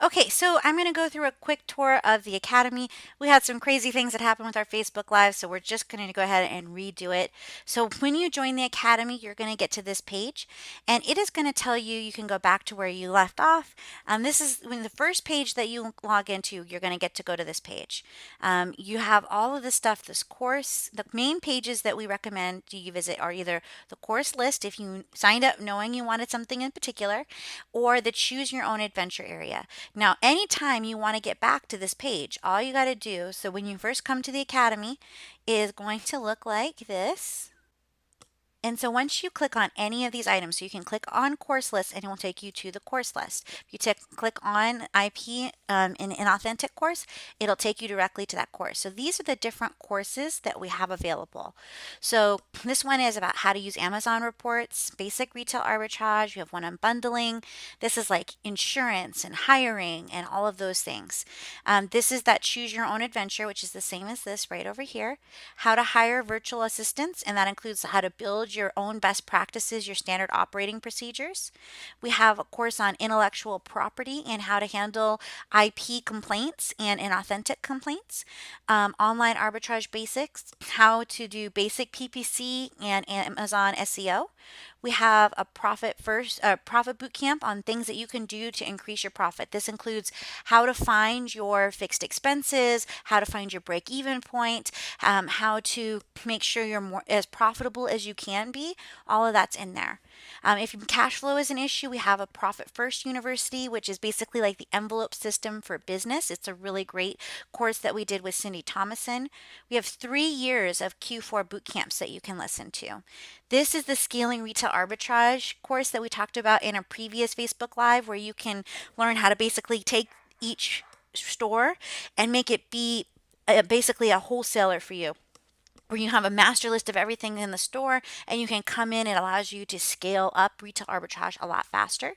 Okay, so I'm going to go through a quick tour of the Academy. We had some crazy things that happened with our Facebook Live, so we're just going to go ahead and redo it. So when you join the Academy, you're going to get to this page, and it is going to tell you you can go back to where you left off. This is when the first page that you log into, you're going to get to go to this page. You have all of this stuff, this course. The main pages that we recommend you visit are either the course list, if you signed up knowing you wanted something in particular, or the choose your own adventure area. Now, anytime you want to get back to this page, all you got to do, so when you first come to the Academy, is going to look like this. And so once you click on any of these items, so you can click on course list and it will take you to the course list. If you click on IP in an authentic course, it'll take you directly to that course. So these are the different courses that we have available. So this one is about how to use Amazon reports, basic retail arbitrage. You have one on bundling. This is like insurance and hiring and all of those things. This is that choose your own adventure, which is the same as this right over here. How to hire virtual assistants, and that includes how to build your own best practices, your standard operating procedures. We have a course on intellectual property and how to handle IP complaints and inauthentic complaints. Online arbitrage basics, how to do basic PPC and Amazon SEO. We have a profit boot camp on things that you can do to increase your profit. This includes how to find your fixed expenses, how to find your break even point, how to make sure you're more as profitable as you can be. All of that's in there. If cash flow is an issue, we have a Profit First University, which is basically like the envelope system for business. It's a really great course that we did with Cindy Thomason. We have 3 years of Q4 boot camps that you can listen to. This is the Scaling Retail Arbitrage course that we talked about in a previous Facebook Live, where you can learn how to basically take each store and make it be basically a wholesaler for you, where you have a master list of everything in the store and you can come in. It allows you to scale up retail arbitrage a lot faster.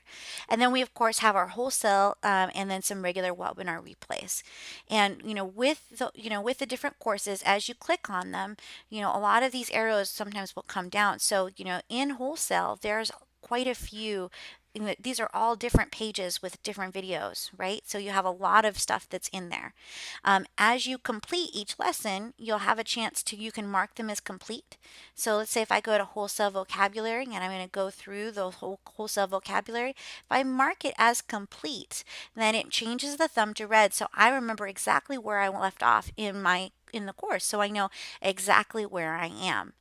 And then we of course have our wholesale, and then some regular webinar replays. And with the different courses, as you click on them, a lot of these arrows sometimes will come down. So in wholesale there's quite a few. These are all different pages with different videos, right? So you have a lot of stuff that's in there. As you complete each lesson, you'll have a chance you can mark them as complete. So let's say if I go to wholesale vocabulary and I'm going to go through the whole wholesale vocabulary, if I mark it as complete, then it changes the thumb to red. So I remember exactly where I left off in the course, so I know exactly where I am.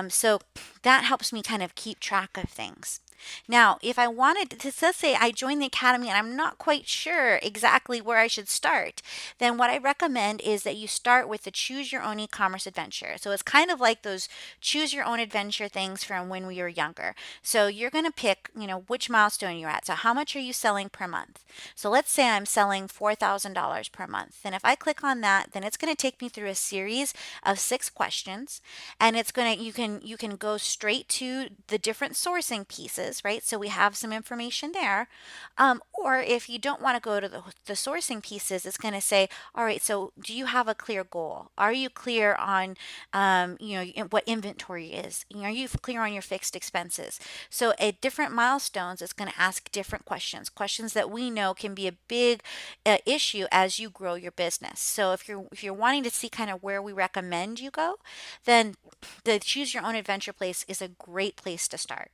So that helps me kind of keep track of things. Now, if I wanted to, let's say I joined the Academy and I'm not quite sure exactly where I should start, then what I recommend is that you start with the Choose Your Own E-commerce Adventure. So it's kind of like those Choose Your Own Adventure things from when we were younger. So you're going to pick, which milestone you're at. So how much are you selling per month? So let's say I'm selling $4,000 per month. Then if I click on that, then it's going to take me through a series of 6 questions, and it's going to you can go straight to the different sourcing pieces, right? So we have some information there. Or if you don't want to go to the sourcing pieces, it's going to say, all right, so do you have a clear goal? Are you clear on, what inventory is? Are you clear on your fixed expenses? So at different milestones, it's going to ask different questions that we know can be a big issue as you grow your business. So if you're wanting to see kind of where we recommend you go, then the Choose Your Own Adventure place is a great place to start.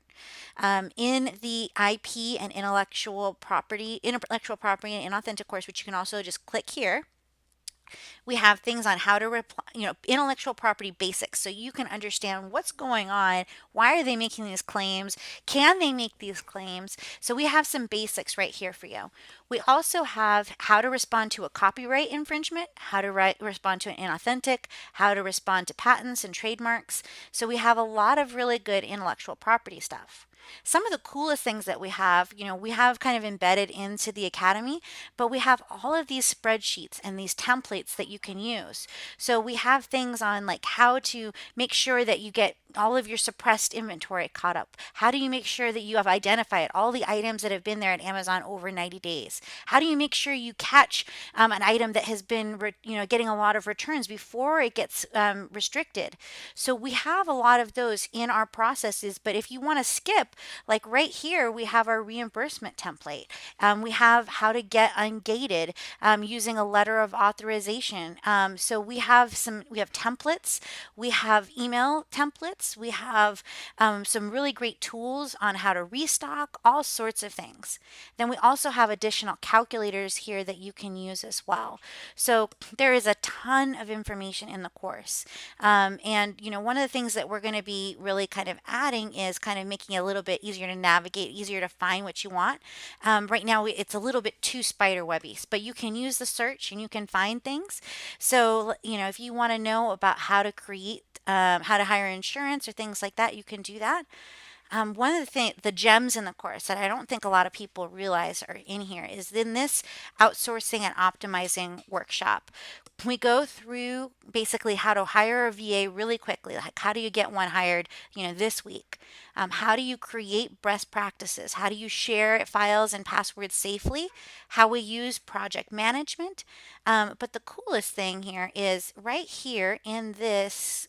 In the IP and intellectual property and inauthentic course, which you can also just click here, we have things on how to reply, intellectual property basics, so you can understand what's going on. Why are they making these claims? Can they make these claims? So we have some basics right here for you. We also have how to respond to a copyright infringement, how to respond to an inauthentic, how to respond to patents and trademarks. So we have a lot of really good intellectual property stuff. Some of the coolest things that we have kind of embedded into the Academy, but we have all of these spreadsheets and these templates that you can use. So we have things on like how to make sure that you get all of your suppressed inventory caught up? How do you make sure that you have identified all the items that have been there at Amazon over 90 days? How do you make sure you catch an item that has been, getting a lot of returns before it gets restricted? So we have a lot of those in our processes. But if you want to skip, like right here, we have our reimbursement template. We have how to get ungated using a letter of authorization. So we have templates, we have email templates, we have some really great tools on how to restock, all sorts of things. Then we also have additional calculators here that you can use as well. So there is a ton of information in the course. And one of the things that we're going to be really kind of adding is kind of making it a little bit easier to navigate, easier to find what you want. Right now it's a little bit too spider webby, but you can use the search and you can find things. So, if you want to know about how to create, how to hire insurance or things like that, you can do that. One of the gems in the course that I don't think a lot of people realize are in here is in this outsourcing and optimizing workshop. We go through basically how to hire a VA really quickly. Like, how do you get one hired, this week? How do you create best practices? How do you share files and passwords safely? How we use project management. But the coolest thing here is right here in this,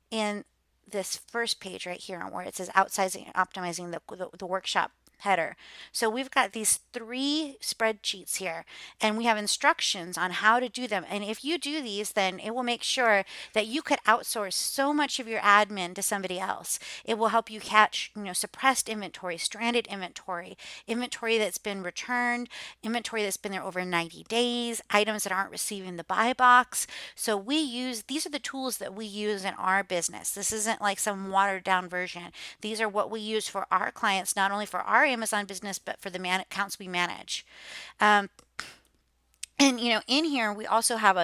in this first page right here where it says outsizing optimizing the workshop header. So we've got these 3 spreadsheets here and we have instructions on how to do them. And if you do these, then it will make sure that you could outsource so much of your admin to somebody else. It will help you catch, suppressed inventory, stranded inventory, inventory that's been returned, inventory that's been there over 90 days, items that aren't receiving the buy box. So these are the tools that we use in our business. This isn't like some watered down version. These are what we use for our clients, not only for our Amazon business, but for the accounts we manage. And in here we also have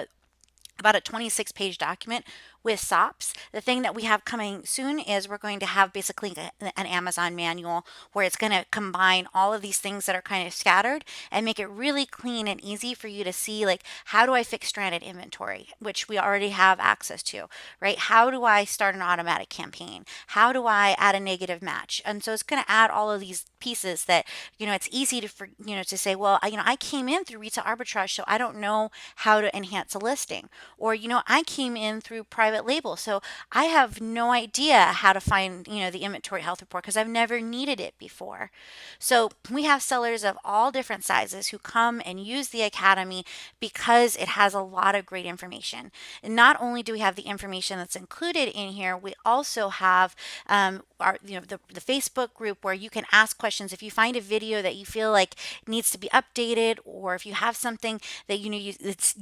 about a 26-page document with SOPs. The thing that we have coming soon is we're going to have basically an Amazon manual where it's going to combine all of these things that are kind of scattered and make it really clean and easy for you to see, like, how do I fix stranded inventory, which we already have access to, right? How do I start an automatic campaign? How do I add a negative match? And so it's going to add all of these pieces that, it's easy to say, well, I came in through retail arbitrage, so I don't know how to enhance a listing. Or, I came in through private label, so I have no idea how to find, the inventory health report because I've never needed it before. So we have sellers of all different sizes who come and use the Academy because it has a lot of great information. And not only do we have the information that's included in here, we also have the Facebook group where you can ask questions. If you find a video that you feel like needs to be updated, or if you have something that you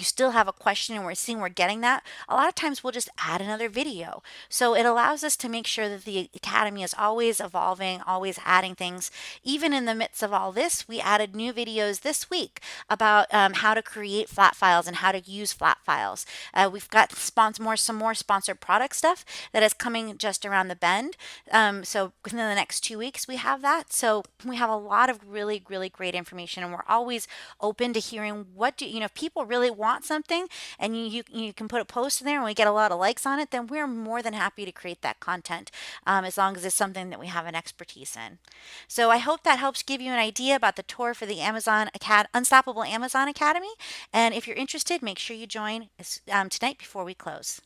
still have a question and we're getting that, a lot of times we'll just add another video. So it allows us to make sure that the Academy is always evolving, always adding things. Even in the midst of all this, we added new videos this week about how to create flat files and how to use flat files. We've got some more sponsored product stuff that is coming just around the bend. So within the next 2 weeks, we have that. So we have a lot of really, really great information, and we're always open to hearing if people really want something and you can put a post in there and we get a lot of likes on it, then we're more than happy to create that content as long as it's something that we have an expertise in. So I hope that helps give you an idea about the tour for the Unstoppable Amazon Academy. And if you're interested, make sure you join tonight before we close.